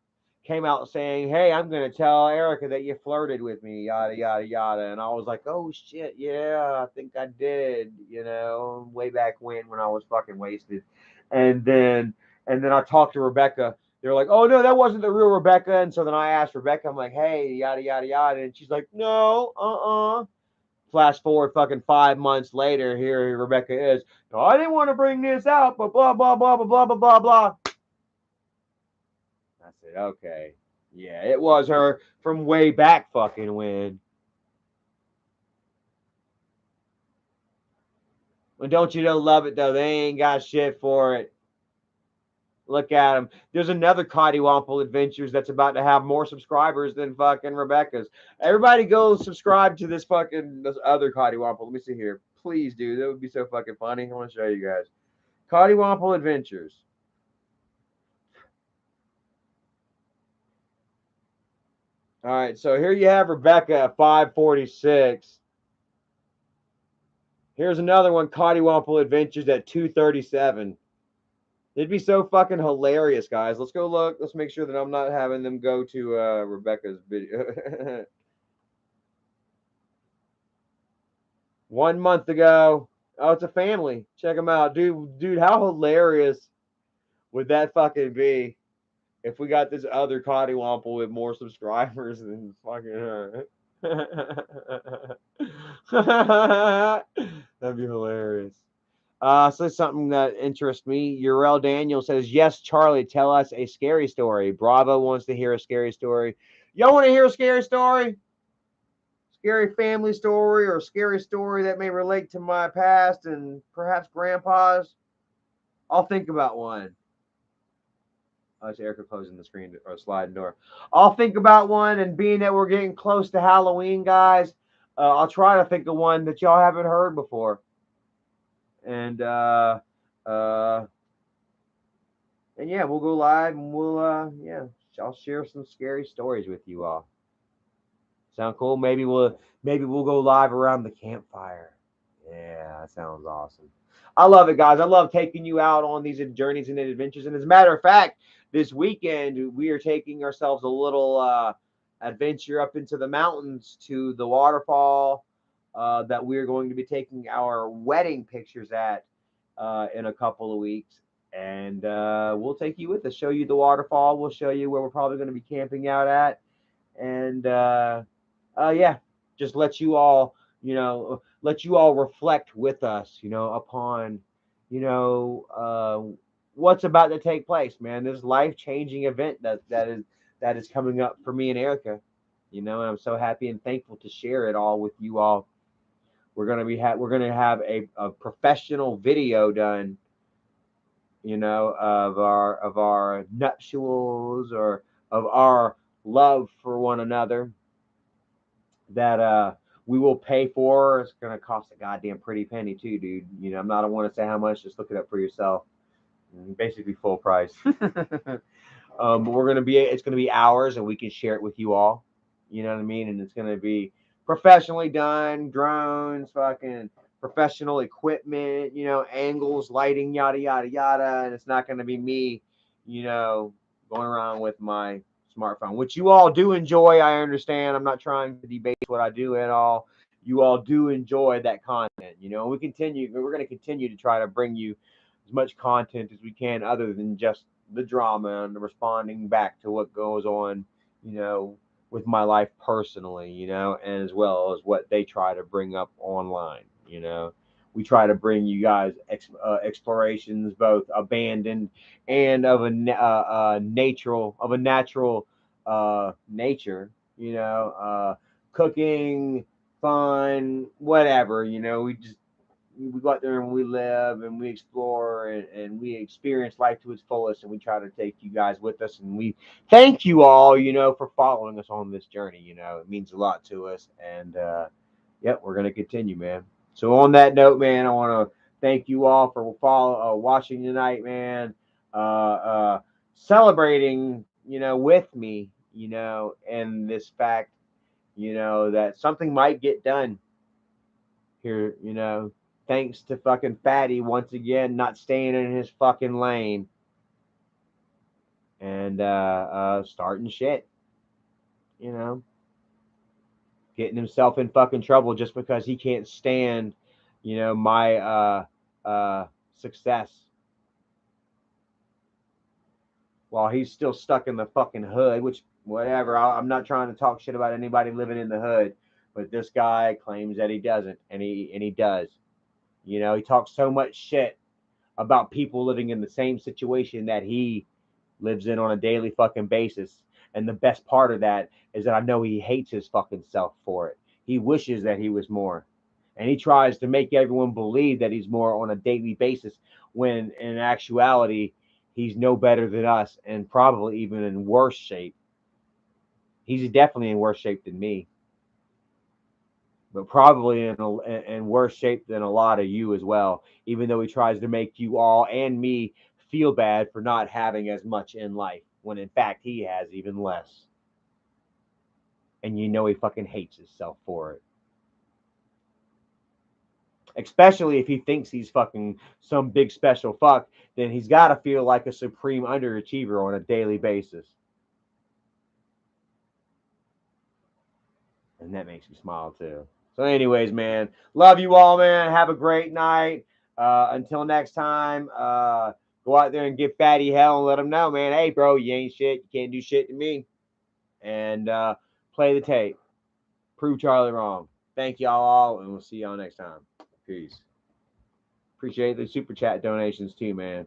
came out saying, hey, I'm going to tell Erica that you flirted with me, yada, yada, yada. And I was like, oh, shit, yeah, I think I did, way back when I was fucking wasted. And then I talked to Rebecca they're like, oh no, that wasn't the real Rebecca. And so then I asked Rebecca, I'm like, hey, yada yada yada, and she's like, no, Flash forward fucking 5 months later, here Rebecca is. No, I didn't want to bring this out, but blah blah blah blah blah blah blah blah. I said, okay, yeah, it was her from way back fucking when. And don't you know, love it though? They ain't got shit for it. Look at them. There's another Cottywomple Adventures that's about to have more subscribers than fucking Rebecca's. Everybody go subscribe to this other Cottywomple. Let me see here. Please, dude. That would be so fucking funny. I want to show you guys. Cottywomple Adventures. All right, so here you have Rebecca at 546. Here's another one, Cottywomple Adventures at 237. It'd be so fucking hilarious, guys. Let's go look. Let's make sure that I'm not having them go to Rebecca's video. 1 month ago. Oh, it's a family. Check them out. Dude, how hilarious would that fucking be if we got this other Cottywomple with more subscribers than fucking her? That'd be hilarious. So something that interests me. Urel Daniel says, yes, Charlie, tell us a scary story. Bravo wants to hear a scary story. Y'all want to hear a scary story? Scary family story or scary story that may relate to my past and perhaps grandpa's? I'll think about one. Oh, it's Erica closing the screen or sliding door. I'll think about one, and being that we're getting close to Halloween, guys, I'll try to think of one that y'all haven't heard before. And yeah, we'll go live and I'll share some scary stories with you all. Sound cool? Maybe we'll go live around the campfire. Yeah, that sounds awesome. I love it, guys. I love taking you out on these journeys and adventures. And as a matter of fact, this weekend we are taking ourselves a little adventure up into the mountains to the waterfall that we're going to be taking our wedding pictures at in a couple of weeks. And we'll take you with us, show you the waterfall. We'll show you where we're probably going to be camping out at. And yeah, just let you all reflect with us, upon, what's about to take place, man. This life-changing event that is coming up for me and Erica, and I'm so happy and thankful to share it all with you all. We're gonna have a professional video done, of our nuptials or of our love for one another that we will pay for. It's gonna cost a goddamn pretty penny too, dude. I don't want to say how much. Just look it up for yourself. Basically full price. But it's gonna be ours, and we can share it with you all. You know what I mean? And it's gonna be professionally done, drones, fucking professional equipment, angles, lighting, yada yada yada. And it's not gonna be me, going around with my smartphone, which you all do enjoy. I understand. I'm not trying to debate what I do at all. You all do enjoy that content, we're going to continue to try to bring you as much content as we can, other than just the drama and the responding back to what goes on, with my life personally, and as well as what they try to bring up online. We try to bring you guys explorations, both abandoned and of a natural nature. Cooking, fun, whatever. We go out there and we live and we explore and we experience life to its fullest, and we try to take you guys with us, and we thank you all, for following us on this journey. It means a lot to us, and yep, we're going to continue, man. So on that note, man, I want to thank you all for watching tonight, man. Celebrating, with me, and this fact, that something might get done here, thanks to fucking Fatty once again not staying in his fucking lane and starting shit, getting himself in fucking trouble just because he can't stand, my success. while he's still stuck in the fucking hood, which, whatever. I'm not trying to talk shit about anybody living in the hood, but this guy claims that he doesn't, and he does. You know, he talks so much shit about people living in the same situation that he lives in on a daily fucking basis. And the best part of that is that I know he hates his fucking self for it. He wishes that he was more. And he tries to make everyone believe that he's more on a daily basis when in actuality he's no better than us and probably even in worse shape. He's definitely in worse shape than me, but probably in worse shape than a lot of you as well, even though he tries to make you all and me feel bad for not having as much in life when in fact he has even less. And you know he fucking hates himself for it. Especially if he thinks he's fucking some big special fuck, then he's got to feel like a supreme underachiever on a daily basis. And that makes me smile too. So, anyways, man, love you all, man. Have a great night. Until next time, go out there and give Fatty hell and let him know, man. Hey, bro, you ain't shit. You can't do shit to me. And play the tape. Prove Charlie wrong. Thank y'all all, and we'll see y'all next time. Peace. Appreciate the super chat donations too, man.